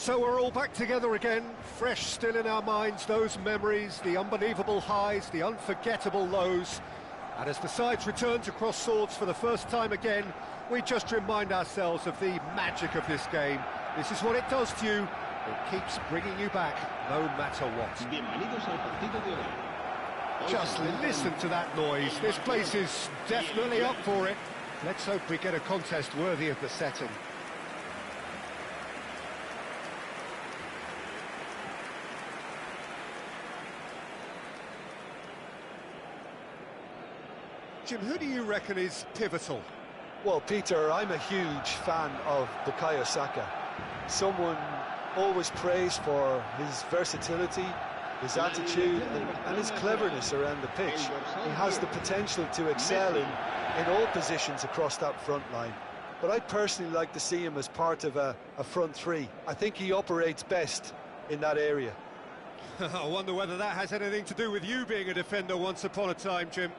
So we're all back together again, fresh still in our minds, those memories, the unbelievable highs, the unforgettable lows. And as the sides return to cross swords for the first time again, we just remind ourselves of the magic of this game. This is what it does to you. It keeps bringing you back, no matter what. Just listen to that noise. This place is definitely up for it. Let's hope we get a contest worthy of the setting. Jim, who do you reckon is pivotal? Well, Peter, I'm a huge fan of Bukayo Saka. Someone always praised for his versatility, his attitude and his cleverness around the pitch. He has the potential to excel in all positions across that front line. But I personally like to see him as part of a front three. I think he operates best in that area. I wonder whether that has anything to do with you being a defender once upon a time, Jim.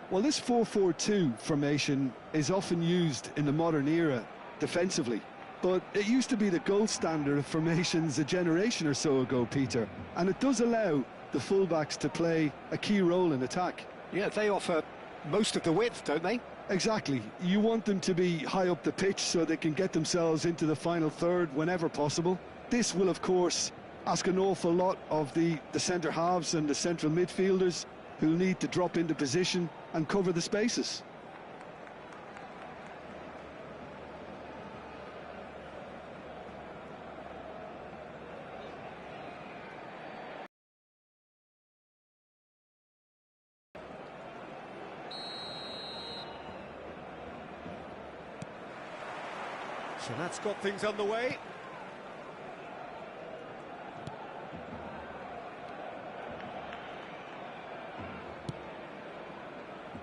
Well, this 4-4-2 formation is often used in the modern era defensively, but it used to be the gold standard of formations a generation or so ago, Peter, and it does allow the fullbacks to play a key role in attack. Yeah, they offer most of the width, don't they? Exactly. You want them to be high up the pitch so they can get themselves into the final third whenever possible. This will, of course, ask an awful lot of the centre halves and the central midfielders, who'll need to drop into position and cover the spaces. So that's got things underway.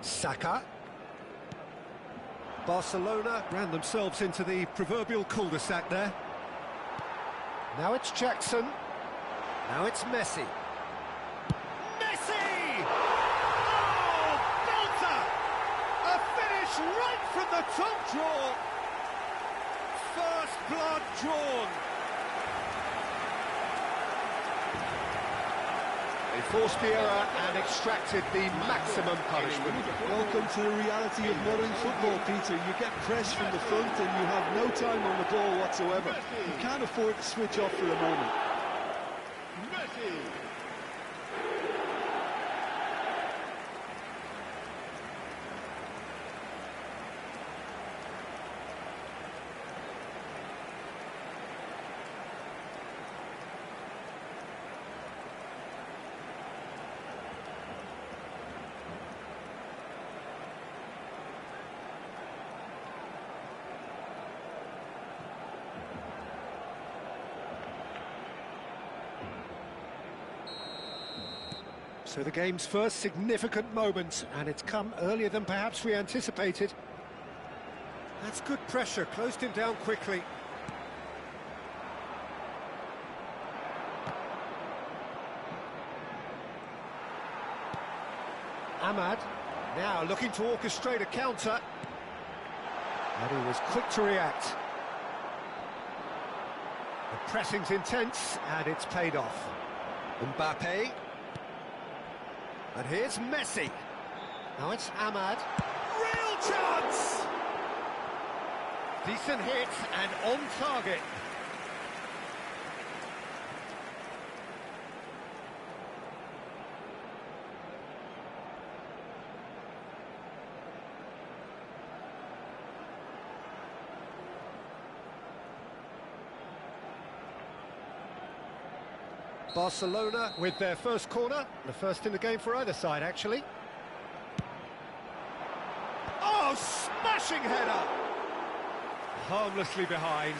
Saka. Barcelona ran themselves into the proverbial cul-de-sac there. Now it's Jackson. Now it's Messi. Messi! Oh, belter! A finish right from the top draw. First blood drawn. They forced the error and extracted the maximum punishment. Welcome to the reality of modern football, Peter. You get pressed from the front and you have no time on the ball whatsoever. You can't afford to switch off for a moment. So the game's first significant moment, and it's come earlier than perhaps we anticipated. That's good pressure, closed him down quickly. Ahmad, now looking to orchestrate a counter. And he was quick to react. The pressing's intense, and it's paid off. Mbappe. And here's Messi. Now it's Ahmad. Real chance! Decent hit and on target. Barcelona with their first corner, the first in the game for either side, actually. Oh, smashing header! Harmlessly behind.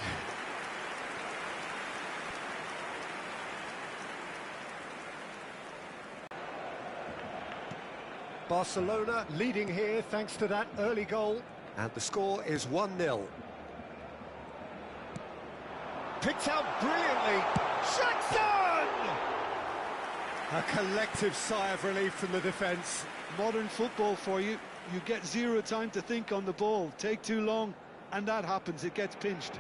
Barcelona leading here thanks to that early goal, and the score is 1-0. Picked out brilliantly. Jackson! A collective sigh of relief from the defence. Modern football for you. You get zero time to think on the ball. Take too long, and that happens. It gets pinched.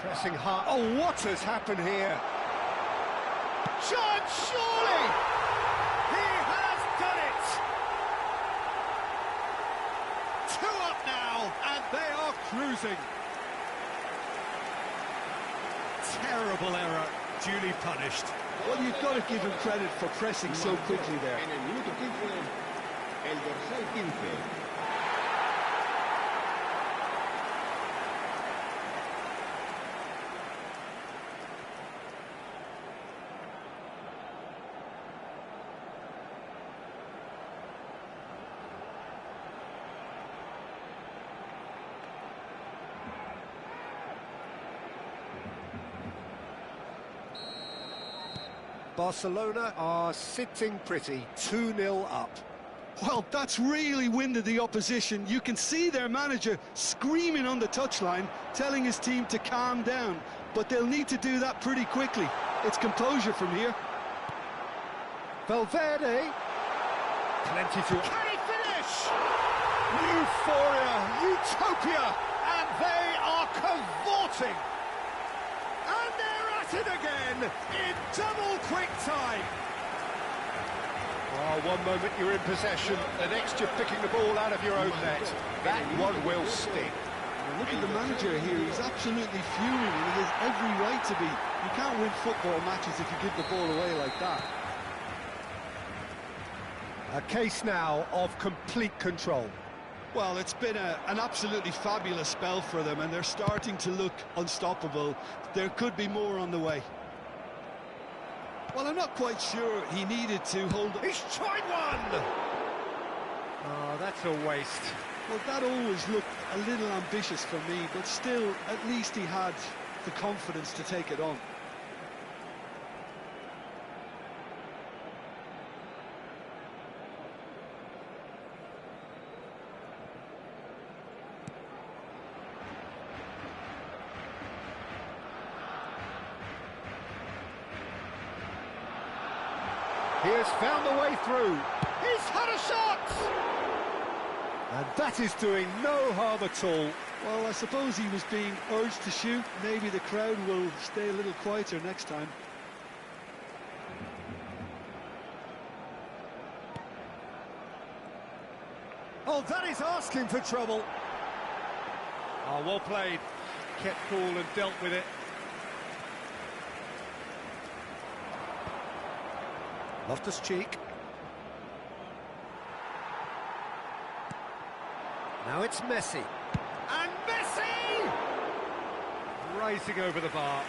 Pressing hard. Oh, what has happened here? Chance, surely! He has done it! 2 up now, and they are cruising. Terrible error, duly punished. Well, you've got to give him credit for pressing so quickly there. En el minuto 15, el dorsal 15. Barcelona are sitting pretty, 2-0 up. Well, that's really winded the opposition. You can see their manager screaming on the touchline, telling his team to calm down. But they'll need to do that pretty quickly. It's composure from here. Valverde. Plenty to... Can he finish? Euphoria, utopia, and they are cavorting. And they're at it again in double quick time. Oh, one moment you're in possession, the next you're picking the ball out of your own net. That one will sting. Look at the manager here, he's absolutely fuming and he has every right to be. You can't win football matches if you give the ball away like that. A case now of complete control. Well, it's been an absolutely fabulous spell for them and they're starting to look unstoppable. There could be more on the way. Well, I'm not quite sure he needed to hold... He's tried one! Oh, that's a waste. Well, that always looked a little ambitious for me, but still, at least he had the confidence to take it on. He has found a way through. He's had a shot! And that is doing no harm at all. Well, I suppose he was being urged to shoot. Maybe the crowd will stay a little quieter next time. Oh, that is asking for trouble. Oh, well played. Kept cool and dealt with it. Loftus-Cheek. Now it's Messi. And Messi! Rising over the bar.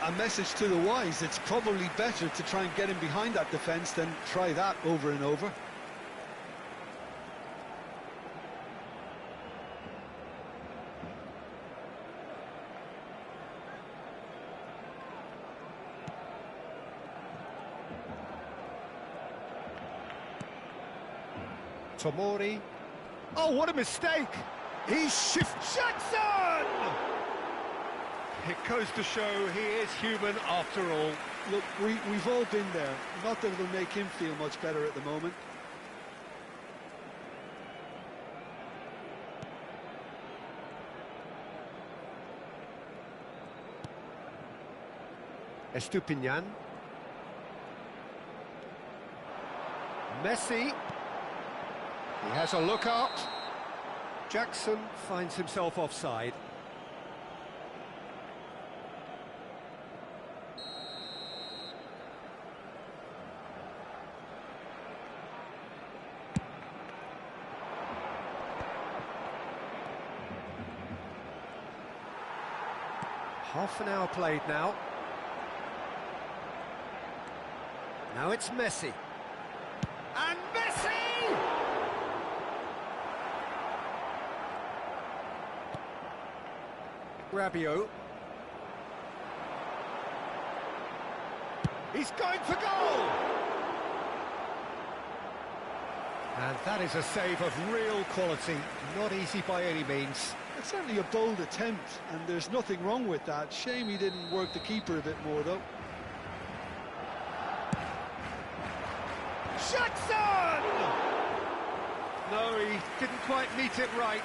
A message to the wise, it's probably better to try and get him behind that defence than try that over and over. Tomori. Oh, what a mistake! He shifts Jackson! It goes to show he is human after all. Look, we've all been there. Not that it'll make him feel much better at the moment. Estupinian. Messi. He has a look up. Jackson finds himself offside. Half an hour played now. Now it's Messi. And Messi! Rabiot. He's going for goal! And that is a save of real quality, not easy by any means. It's certainly a bold attempt, and there's nothing wrong with that. Shame he didn't work the keeper a bit more, though. Jackson! No, he didn't quite meet it right.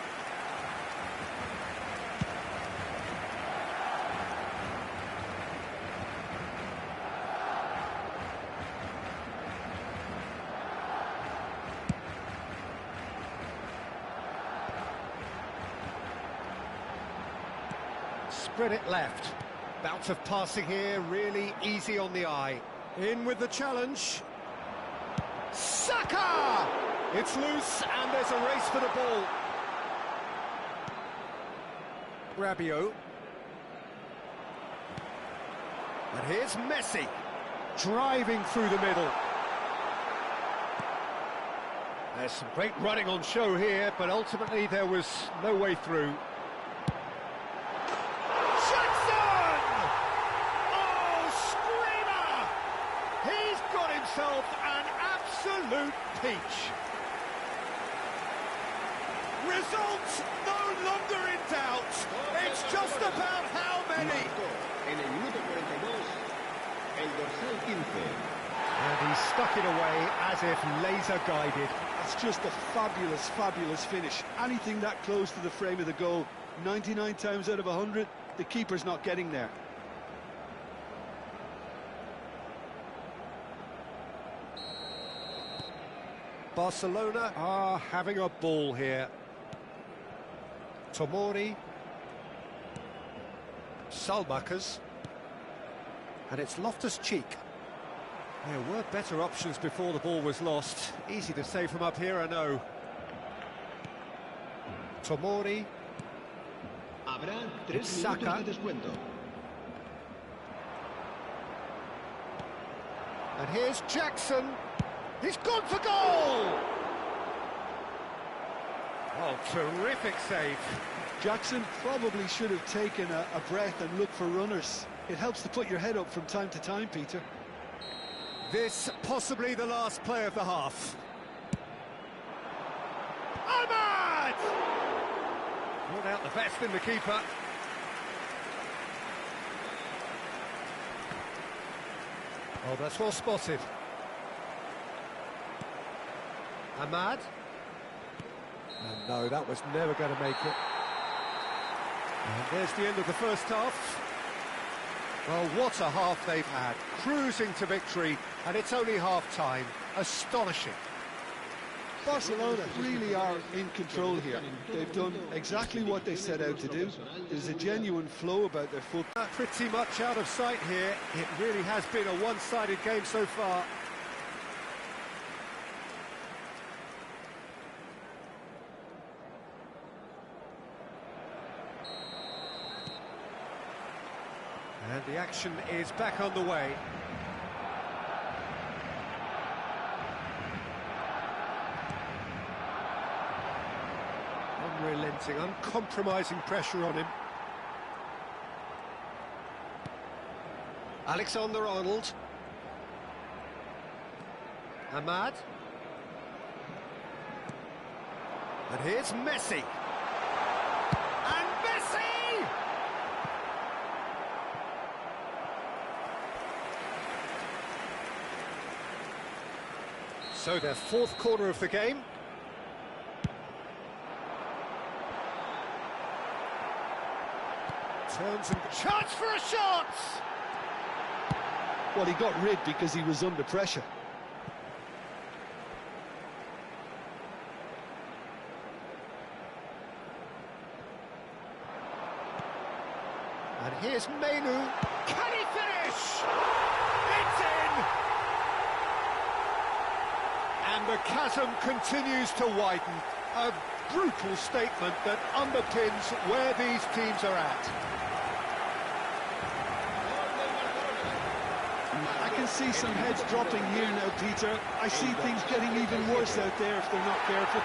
spread it left. Bout of passing here, really easy on the eye. In with the challenge. Saka! It's loose and there's a race for the ball. Rabiot. And here's Messi, driving through the middle. There's some great running on show here, but ultimately there was no way through. Jackson! Oh, screamer! He's got himself an absolute peach. Results no longer in doubt. It's just about how many. En el minuto 42, el dorsal 15. And he stuck it away as if laser guided. That's just a fabulous, fabulous finish. Anything that close to the frame of the goal, 99 times out of 100, the keeper's not getting there. Barcelona are having a ball here. Tomori. Salmakers. And it's Loftus-Cheek. There were better options before the ball was lost. Easy to say from up here, I know. Tomori. Habrá 3 minutos Saka. de descuento. And here's Jackson. He's gone for goal! Oh, terrific save. Jackson probably should have taken a breath and looked for runners. It helps to put your head up from time to time, Peter. This possibly the last play of the half. Ahmad! Brought out the best in the keeper. Oh, that's well spotted. Ahmad. And no, that was never going to make it. And there's the end of the first half. Well, what a half they've had. Cruising to victory, and it's only half-time. Astonishing. Barcelona really are in control here. They've done exactly what they set out to do. There's a genuine flow about their football. Pretty much out of sight here. It really has been a one-sided game so far. And the action is back on the way. Unrelenting, uncompromising pressure on him. Alexander-Arnold. Ahmad. And here's Messi. And Messi! So their fourth corner of the game. Turns and chance for a shot! Well, he got rid because he was under pressure. And here's Menu. Can he finish? It's in! And the chasm continues to widen. A brutal statement that underpins where these teams are at. I can see some heads dropping here now, Peter. I see things getting even worse out there if they're not careful.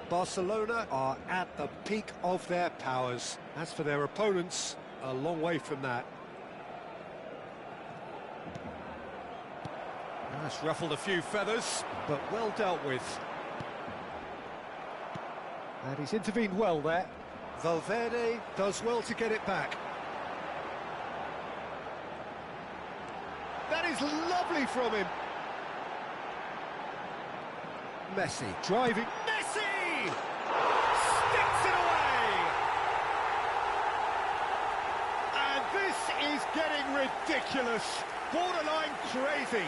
Barcelona are at the peak of their powers. As for their opponents, a long way from that. That's ruffled a few feathers, but well dealt with. And he's intervened well there. Valverde does well to get it back. That is lovely from him. Messi driving. Messi! Sticks it away! And this is getting ridiculous. Borderline crazy.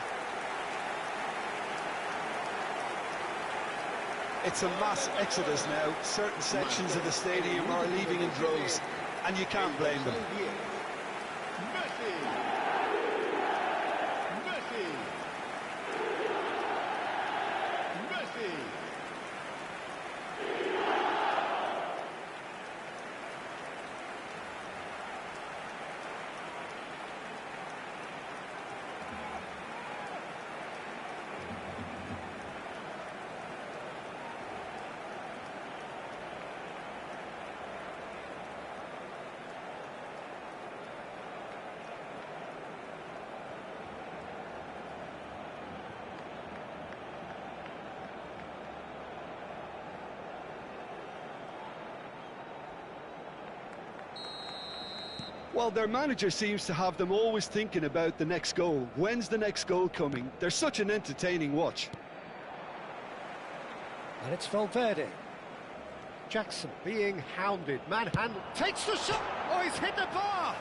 It's a mass exodus now. Certain sections of the stadium are leaving in droves, and you can't blame them. Messi. Messi. Messi. Well, their manager seems to have them always thinking about the next goal. When's the next goal coming? They're such an entertaining watch. And it's Valverde. Jackson being hounded, manhandled, takes the shot! Oh, he's hit the bar!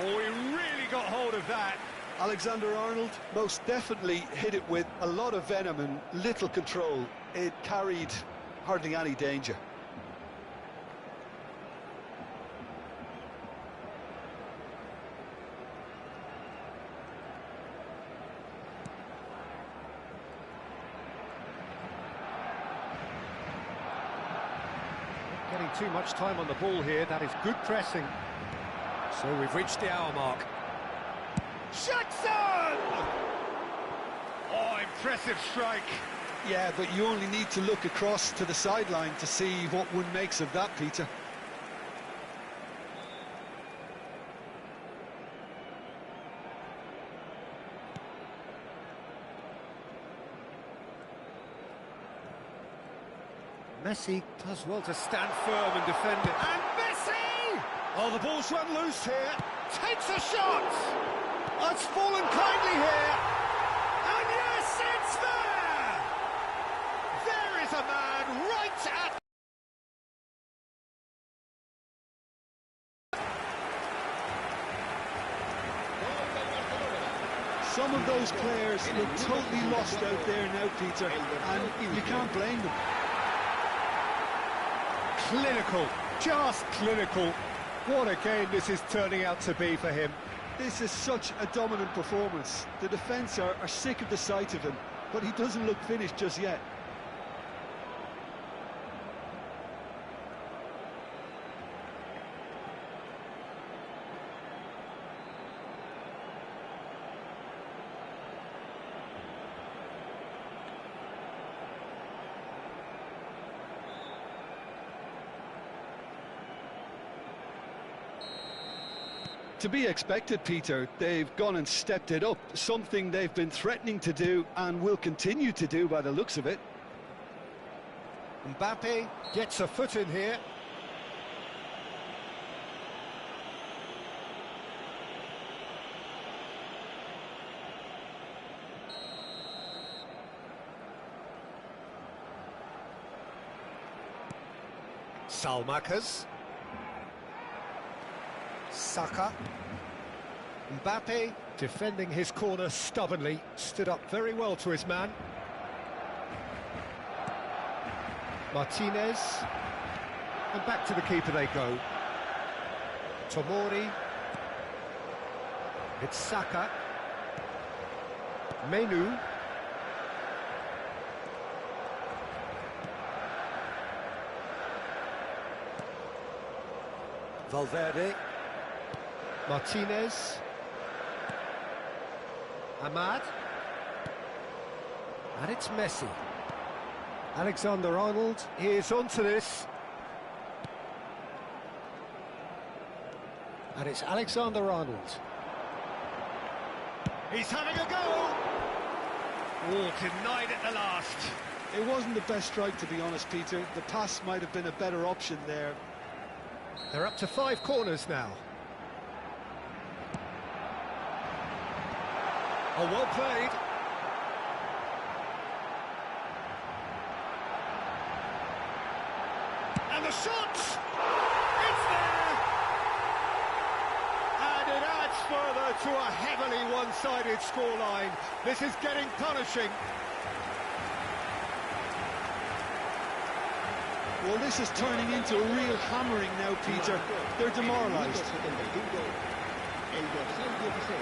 Oh, he really got hold of that. Alexander-Arnold most definitely hit it with a lot of venom and little control. It carried hardly any danger. Getting too much time on the ball here. That is good pressing. So we've reached the hour mark. Jackson! Oh, impressive strike. Yeah, but you only need to look across to the sideline to see what one makes of that, Peter. Messi does well to stand firm and defend it. And Messi! Oh, the ball's run loose here. Takes a shot! Oh, it's fallen kindly here. And yes, it's there! There is a man right at... Some of those players look totally lost out there now, Peter, and you can't blame them. Clinical, just clinical. What a game this is turning out to be for him. This is such a dominant performance. The defence are sick of the sight of him, but he doesn't look finished just yet. To be expected, Peter. They've gone and stepped it up, something they've been threatening to do and will continue to do by the looks of it. Mbappe gets a foot in here. Salmakas. Saka. Mbappe defending his corner stubbornly, stood up very well to his man. Martinez. And back to the keeper they go. Tomori. It's Saka. Menu. Valverde. Martinez. Ahmad. And it's Messi. Alexander-Arnold is onto this. And it's Alexander-Arnold. He's having a go! Oh, denied at the last. It wasn't the best strike, to be honest, Peter. The pass might have been a better option there. They're up to 5 corners now. Oh, well played. And the shot! It's there! And it adds further to a heavily one-sided scoreline. This is getting punishing. Well, this is turning into a real hammering now, Peter. They're demoralised. El dorsal 16.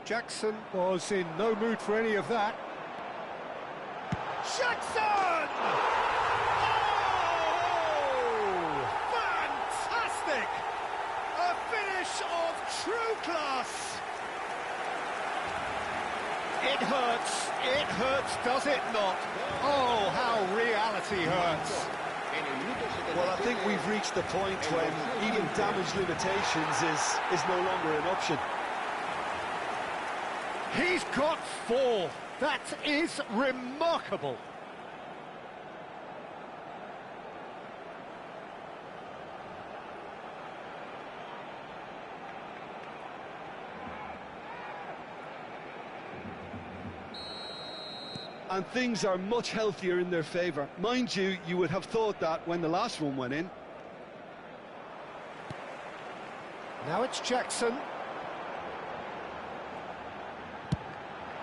Jackson was in no mood for any of that. Jackson! Oh! Fantastic! A finish of true class! It hurts, does it not? Oh, how reality hurts. Well, I think we've reached the point when even damage limitations is no longer an option. He's got 4. That is remarkable. And things are much healthier in their favour. Mind you, you would have thought that when the last one went in. Now it's Jackson.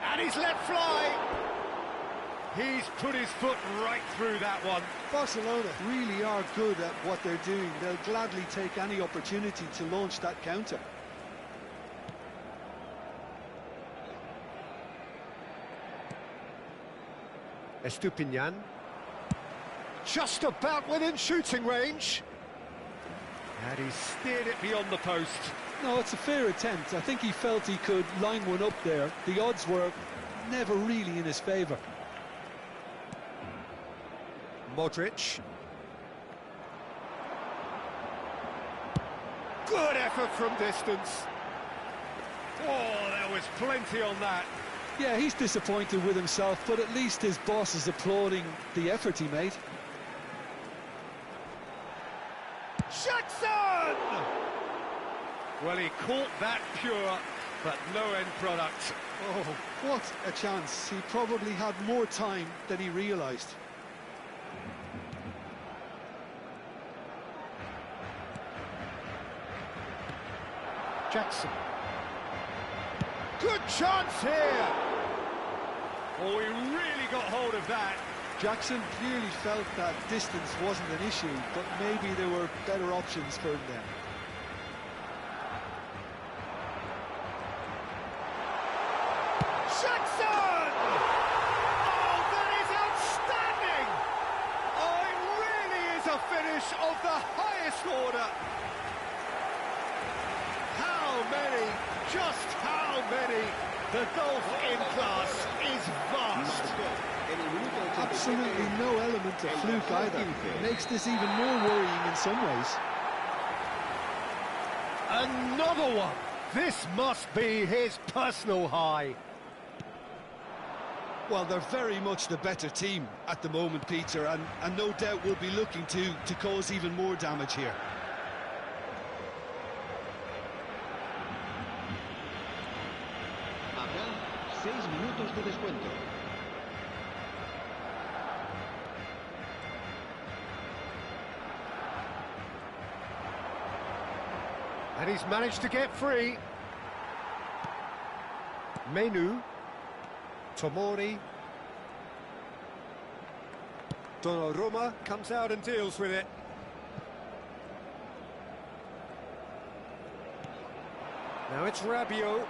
And he's let fly. He's put his foot right through that one. Barcelona really are good at what they're doing. They'll gladly take any opportunity to launch that counter. Estupinian. Just about within shooting range. And he steered it beyond the post. No, it's a fair attempt. I think he felt he could line one up there. The odds were never really in his favour. Modric. Good effort from distance. Oh, there was plenty on that. Yeah, he's disappointed with himself, but at least his boss is applauding the effort he made. Jackson! Well, he caught that pure, but no end product. Oh, what a chance. He probably had more time than he realised. Jackson. Good chance here! Oh, he really got hold of that. Jackson clearly felt that distance wasn't an issue, but maybe there were better options for him then. Jackson! Oh, that is outstanding! Oh, it really is a finish of the highest order. How many, just how many? The golf in class is vast. Absolutely no element of fluke either. It makes this even more worrying in some ways. Another one. This must be his personal high. Well, they're very much the better team at the moment, Peter, and no doubt will be looking to cause even more damage here. Habrá 6 minutos de descuento. And he's managed to get free. Menu. Tomori. Donnarumma comes out and deals with it. Now it's Rabiot.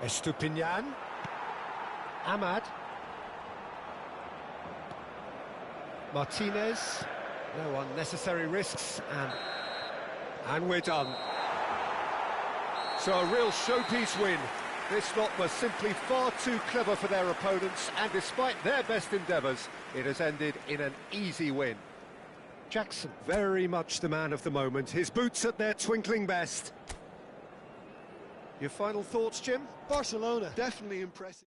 Estupinian. Ahmad. Martinez. No unnecessary risks, and we're done. So a real showpiece win. This lot was simply far too clever for their opponents, and despite their best endeavours, it has ended in an easy win. Jackson, very much the man of the moment. His boots at their twinkling best. Your final thoughts, Jim? Barcelona, definitely impressive.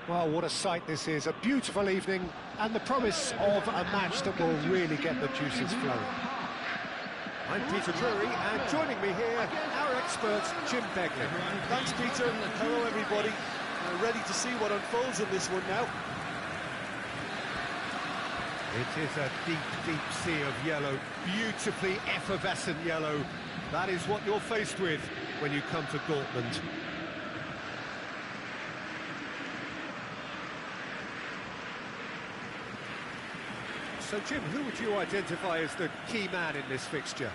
Well, what a sight this is. A beautiful evening and the promise of a match that will really get the juices flowing. I'm Peter Drury, and joining me here, our expert, Jim Begley. Thanks, Peter. Hello, everybody. Ready to see what unfolds in this one now. It is a deep, deep sea of yellow, beautifully effervescent yellow. That is what you're faced with when you come to Dortmund. So, Jim, who would you identify as the key man in this fixture?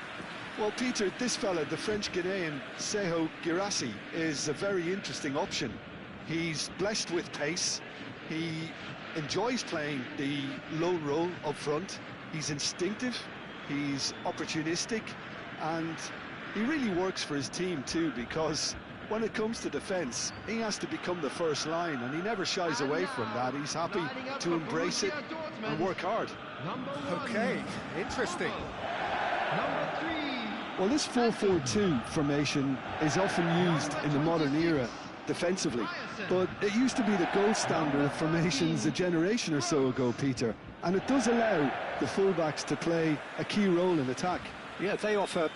Well, Peter, this fella, the French Ghanaian Seho Girassi, is a very interesting option. He's blessed with pace. He enjoys playing the lone role up front. He's instinctive, he's opportunistic, and he really works for his team too, because when it comes to defence, he has to become the first line, and he never shies away from that. He's happy to embrace it and work hard. Okay, interesting. Well, this 4-4-2 formation is often used in the modern era defensively, but it used to be the gold standard of formations a generation or so ago, Peter, and it does allow the fullbacks to play a key role in attack. Yeah, they offer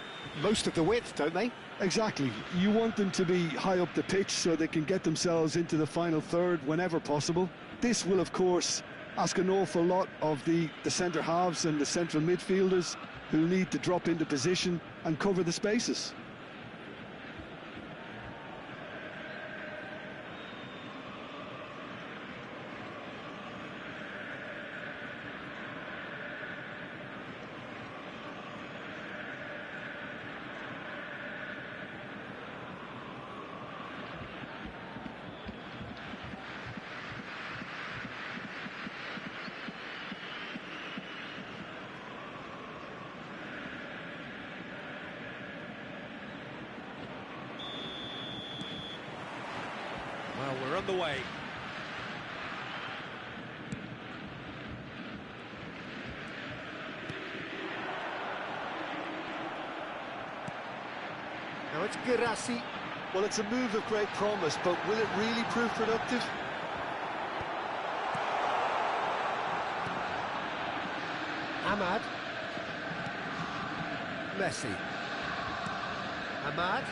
most of the width, don't they? Exactly. You want them to be high up the pitch so they can get themselves into the final third whenever possible. This will, of course, ask an awful lot of the centre halves and the central midfielders, who need to drop into position and cover the spaces. Well, we're on the way. Now it's Girassi. Well, it's a move of great promise, but will it really prove productive? Ahmad. Messi. Ahmad.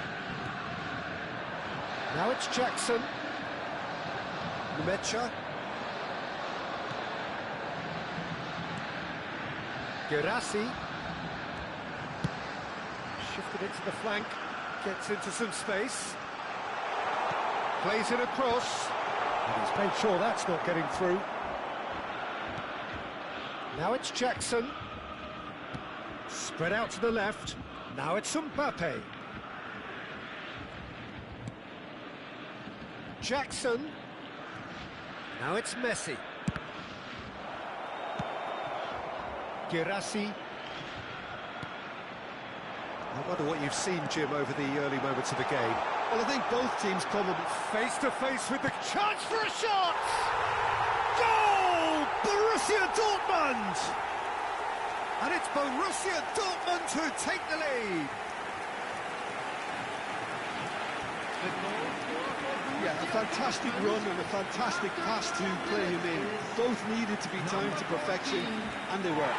Now it's Jackson. Mecha. Gerassi. Shifted it to the flank. Gets into some space. Plays it across. And he's made sure that's not getting through. Now it's Jackson. Spread out to the left. Now it's Mbappe. Jackson. Now it's Messi. Gerassi. I wonder what you've seen, Jim, over the early moments of the game. Well, I think both teams probably... Face to face with the chance for a shot! Goal! Borussia Dortmund! And it's Borussia Dortmund who take the lead. Yeah, a fantastic run and a fantastic pass to play him in. Both needed to be timed to perfection, and they were.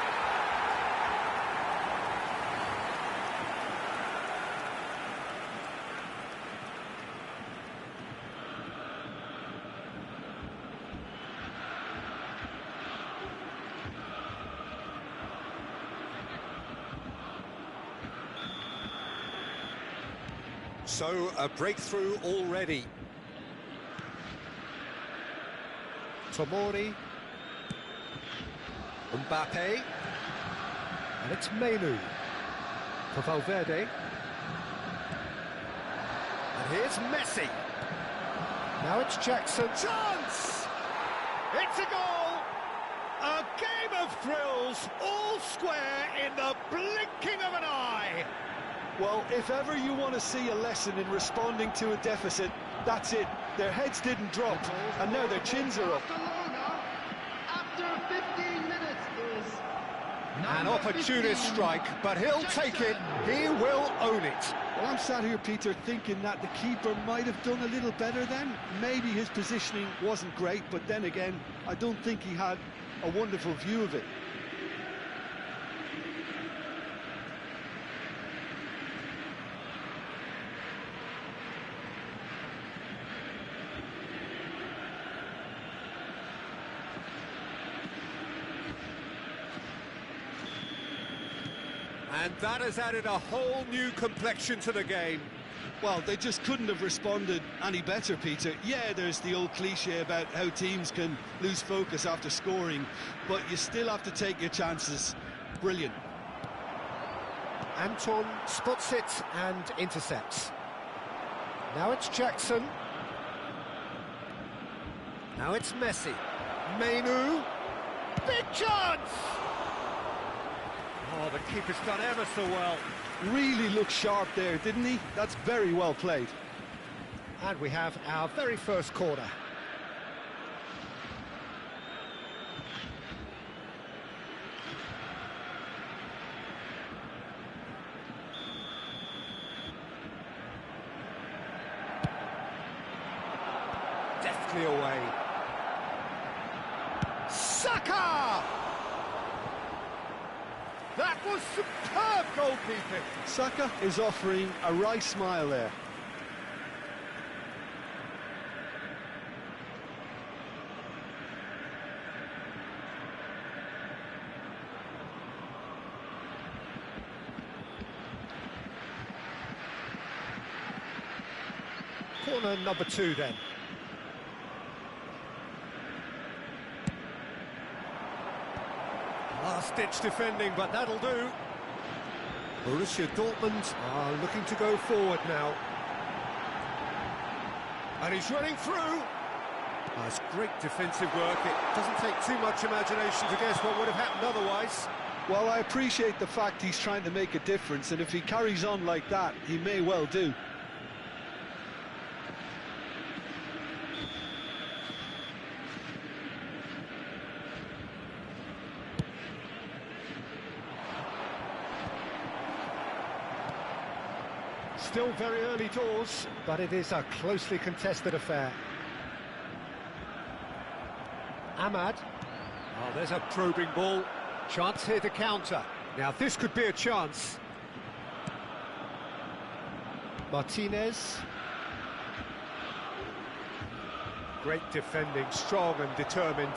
So, a breakthrough already. Tomori. Mbappe. And it's Menu. For Valverde. And here's Messi. Now it's Jackson. Chance! It's a goal! A game of thrills, all square in the blinking of an eye. Well, if ever you want to see a lesson in responding to a deficit, that's it. Their heads didn't drop, and now their chins are up. After 15 minutes is An opportunist strike, but he'll take it. He will own it. Well, I'm sat here, Peter, thinking that the keeper might have done a little better then. Maybe his positioning wasn't great, but then again, I don't think he had a wonderful view of it. And that has added a whole new complexion to the game. Well, they just couldn't have responded any better, Peter. Yeah, there's the old cliche about how teams can lose focus after scoring, but you still have to take your chances. Brilliant. Anton spots it and intercepts. Now it's Jackson. Now it's Messi. Menu. Big chance! Oh, the keeper's done ever so well. Really looked sharp there, didn't he? That's very well played. And we have our very first corner. Deftly away. Saka! That was superb goalkeeping. Saka is offering a wry smile there. Corner number 2 then. Last-ditch defending, but that'll do. Borussia Dortmund are looking to go forward now. And he's running through. That's great defensive work. It doesn't take too much imagination to guess what would have happened otherwise. Well, I appreciate the fact he's trying to make a difference, and if he carries on like that, he may well do. Still very early doors, but it is a closely contested affair. Ahmad. Oh, there's a probing ball. Chance here to counter. Now this could be a chance. Martinez. Great defending, strong and determined.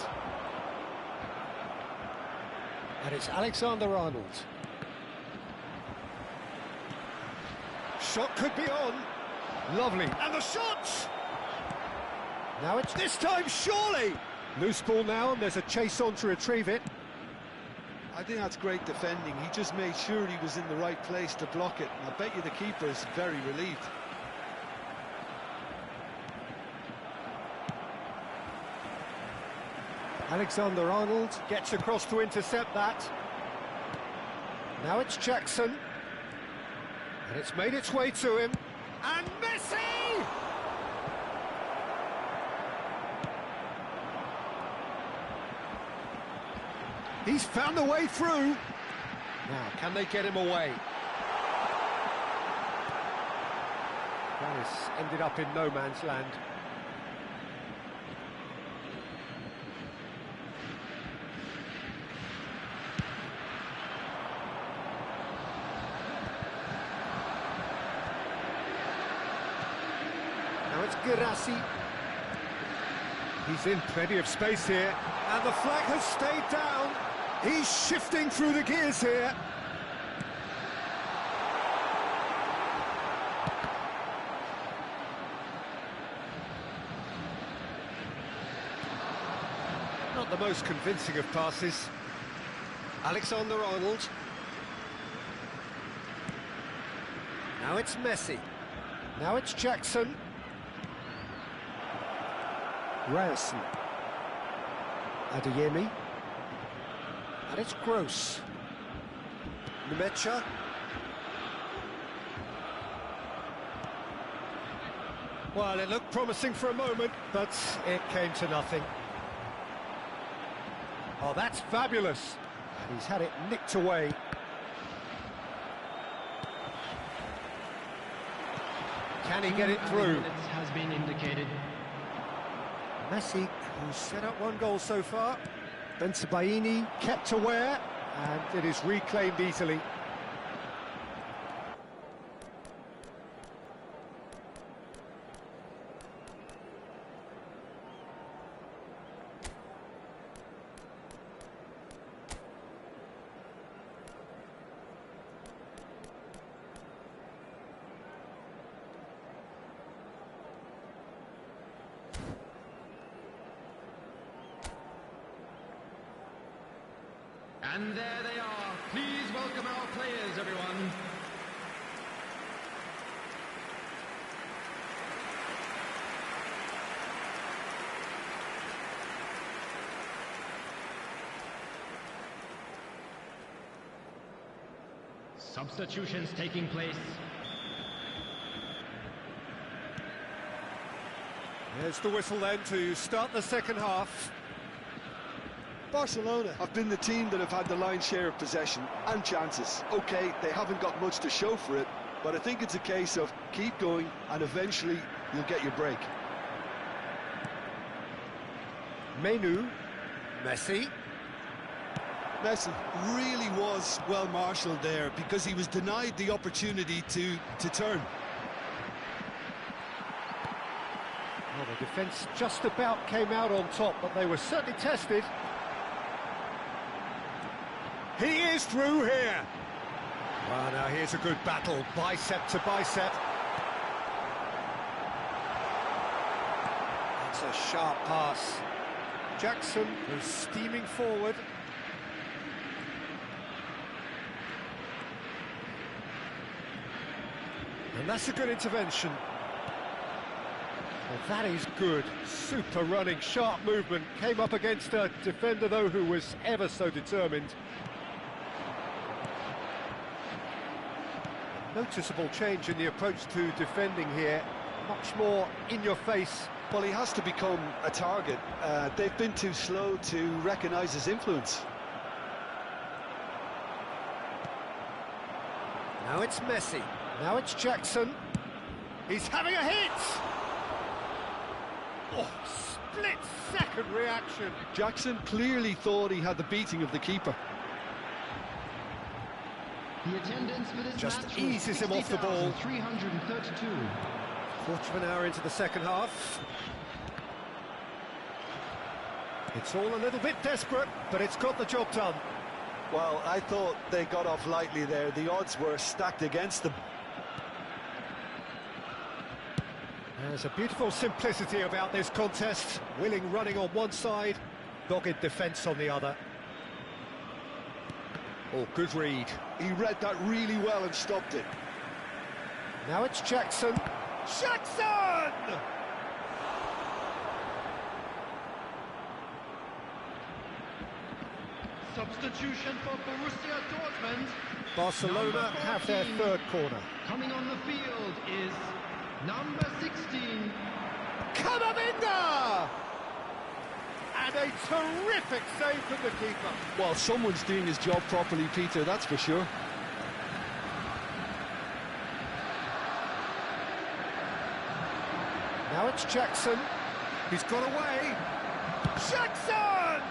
And it's Alexander-Arnold. Shot could be on. Lovely. And the shot! Now it's this time, surely! Loose ball now, and there's a chase on to retrieve it. I think that's great defending. He just made sure he was in the right place to block it. And I bet you the keeper is very relieved. Alexander-Arnold gets across to intercept that. Now it's Jackson. And it's made its way to him. And Messi! He's found a way through. Now, can they get him away? Paris ended up in no man's land. Now it's Girassi. He's in plenty of space here, and the flag has stayed down. He's shifting through the gears here. Not the most convincing of passes. Alexander-Arnold. Now it's Messi. Now it's Jackson. Ryerson. Adeyemi. And it's Gross. Numecha. Well, it looked promising for a moment, but it came to nothing. Oh, that's fabulous. And he's had it nicked away. Can he get it through? Has been indicated. Messi, who's set up one goal so far. Bensebaini kept aware, and it is reclaimed easily. And there they are. Please welcome our players, everyone. Substitutions taking place. There's the whistle then to start the second half. Barcelona have been the team that have had the lion's share of possession and chances. OK, they haven't got much to show for it, but I think it's a case of keep going and eventually you'll get your break. Menu, Messi. Messi really was well marshalled there because he was denied the opportunity to turn. Well, the defence just about came out on top, but they were certainly tested. He is through here. Well, now here's a good battle, bicep to bicep. That's a sharp pass. Jackson was steaming forward. And that's a good intervention. Well, that is good. Super running, sharp movement. Came up against a defender, though, who was ever so determined. Noticeable change in the approach to defending here. Much more in your face. Well, he has to become a target. They've been too slow to recognise his influence. Now it's Messi. Now it's Jackson. He's having a hit! Oh, split-second reaction. Jackson clearly thought he had the beating of the keeper. The attendance for this Just match eases him off the ball. 332. Quarter of an hour into the second half. It's all a little bit desperate, but it's got the job done. Well, I thought they got off lightly there. The odds were stacked against them. There's a beautiful simplicity about this contest. Willing running on one side, dogged defence on the other. Oh, good read. He read that really well and stopped it. Now it's Jackson. Jackson! Substitution for Borussia Dortmund. Barcelona have their third corner. Coming on the field is number 16. Camavinga! And a terrific save from the keeper. Well, someone's doing his job properly, Peter, that's for sure. Now it's Jackson. He's got away. Jackson!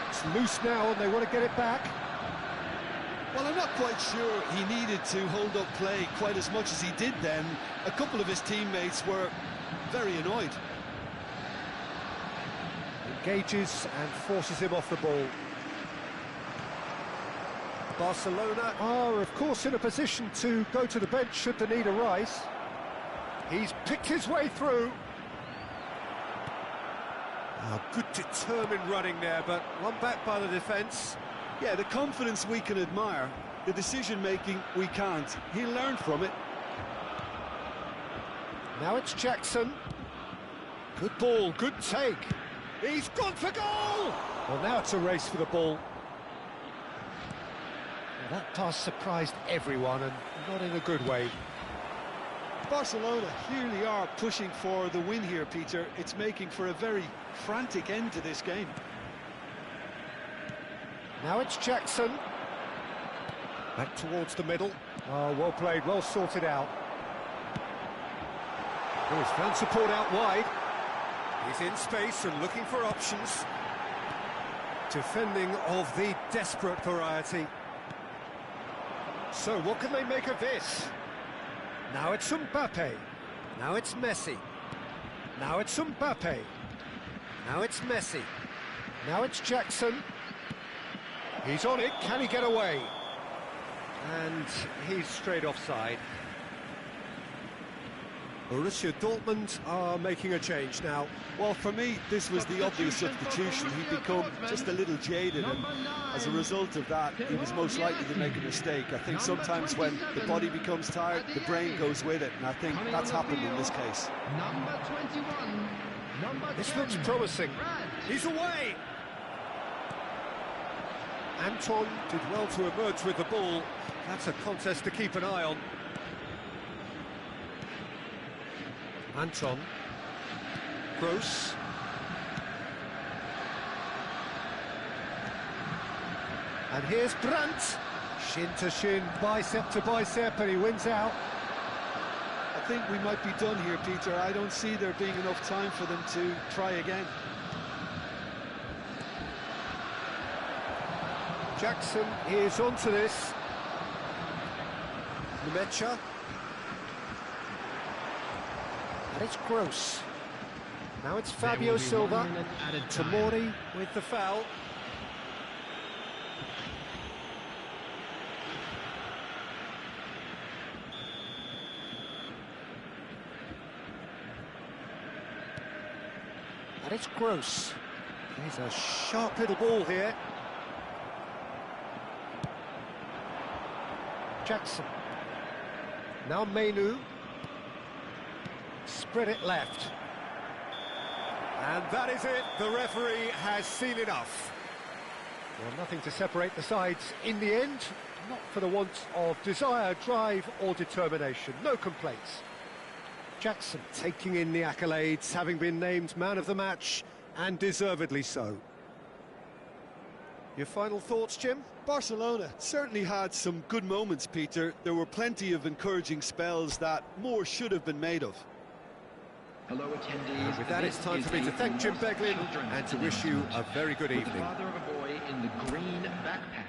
It's loose now and they want to get it back. Well, I'm not quite sure he needed to hold up play quite as much as he did then. A couple of his teammates were very annoyed. Engages and forces him off the ball. Barcelona are, of course, in a position to go to the bench should the need arise. He's picked his way through. Oh, good determined running there, but one back by the defence. Yeah, the confidence we can admire, the decision-making we can't. He'll learn from it. Now it's Jackson. Good ball, good take. He's gone for goal! Well, now it's a race for the ball. Well, that pass surprised everyone, and not in a good way. Barcelona clearly are pushing for the win here, Peter. It's making for a very frantic end to this game. Now it's Jackson. Back towards the middle. Oh, well played, well sorted out. He's found support out wide. He's in space and looking for options. Defending of the desperate variety. So what can they make of this? Now it's Mbappe. Now it's Messi. Now it's Mbappe. Now it's Messi. Now it's Jackson. He's on it. Can he get away? And he's straight offside. Borussia Dortmund are making a change now. Well, for me, this was the obvious substitution. He'd become just a little jaded, and as a result of that, he was most likely to make a mistake. I think sometimes when the body becomes tired, the brain goes with it, and I think that's happened in this case. Number 21. Number This 10. looks promising. He's away! Anton did well to emerge with the ball. That's a contest to keep an eye on. Anton. Gross. And here's Brandt. Shin to shin, bicep to bicep, and he wins out. I think we might be done here, Peter. I don't see there being enough time for them to try again. Jackson is onto this. Nemecha. And it's Gross. Now it's Fabio Silva. Tomori with the foul. And it's Gross. There's a sharp little ball here. Jackson. Now Mainu. Spread it left. And that is it. The referee has seen enough. Well, nothing to separate the sides in the end. Not for the want of desire, drive or determination. No complaints. Jackson taking in the accolades, having been named man of the match, and deservedly so. Your final thoughts, Jim? Barcelona certainly had some good moments, Peter. There were plenty of encouraging spells that more should have been made of. Hello, attendees. With that, it's time for me to thank Jim Beglin and to wish you a very good evening. The father of a boy in the green backpack.